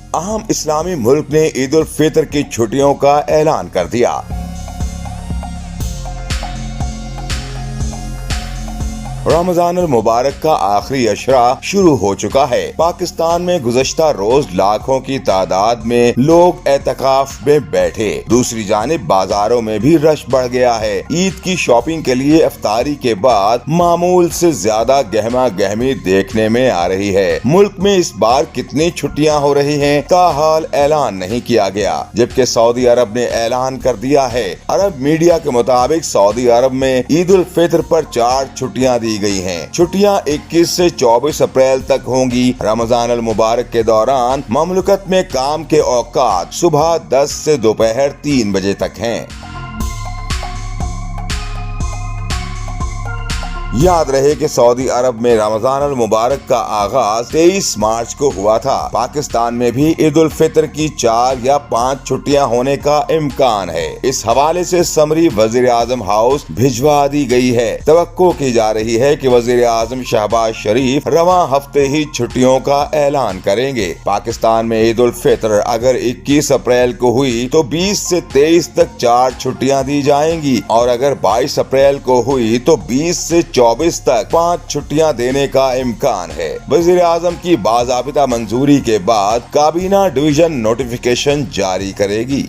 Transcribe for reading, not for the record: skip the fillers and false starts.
अहम इस्लामी मुल्क ने ईद उल फितर की छुट्टियों का ऐलान कर दिया। रमजान मुबारक का आखिरी अशरा शुरू हो चुका है। पाकिस्तान में गुज़श्ता रोज लाखों की तादाद में लोग एतकाफ में बैठे। दूसरी जानिब बाजारों में भी रश बढ़ गया है। ईद की शॉपिंग के लिए इफ्तारी के बाद मामूल से ज्यादा गहमा गहमी देखने में आ रही है। मुल्क में इस बार कितनी छुट्टियां हो रही हैं, ताहाल ऐलान नहीं किया गया, जबकि सऊदी अरब ने ऐलान कर दिया है। अरब मीडिया के मुताबिक सऊदी अरब में ईद उल फितर पर 4 छुट्टियां दी गई हैं। छुट्टियां 21 से 24 अप्रैल तक होंगी। रमजान अल मुबारक के दौरान ममलकत में काम के औकात सुबह 10 से दोपहर 3 बजे तक हैं। याद रहे कि सऊदी अरब में रमजान अल मुबारक का आगाज 23 मार्च को हुआ था। पाकिस्तान में भी ईद उल फितर की 4 या 5 छुट्टियां होने का इम्कान है। इस हवाले से समरी वजीर आजम हाउस भिजवा दी गई है। तवक्को की जा रही है कि वजीर आजम शहबाज शरीफ रवां हफ्ते ही छुट्टियों का ऐलान करेंगे। पाकिस्तान में ईद उल फितर अगर 21 अप्रैल को हुई तो 20 से 23 तक 4 छुट्टियां दी जाएंगी, और अगर 22 अप्रैल को हुई तो 20 से 24 तक 5 छुट्टियां देने का इम्कान है। वजीर आजम की बाज़ाबिता मंजूरी के बाद काबीना डिवीजन नोटिफिकेशन जारी करेगी।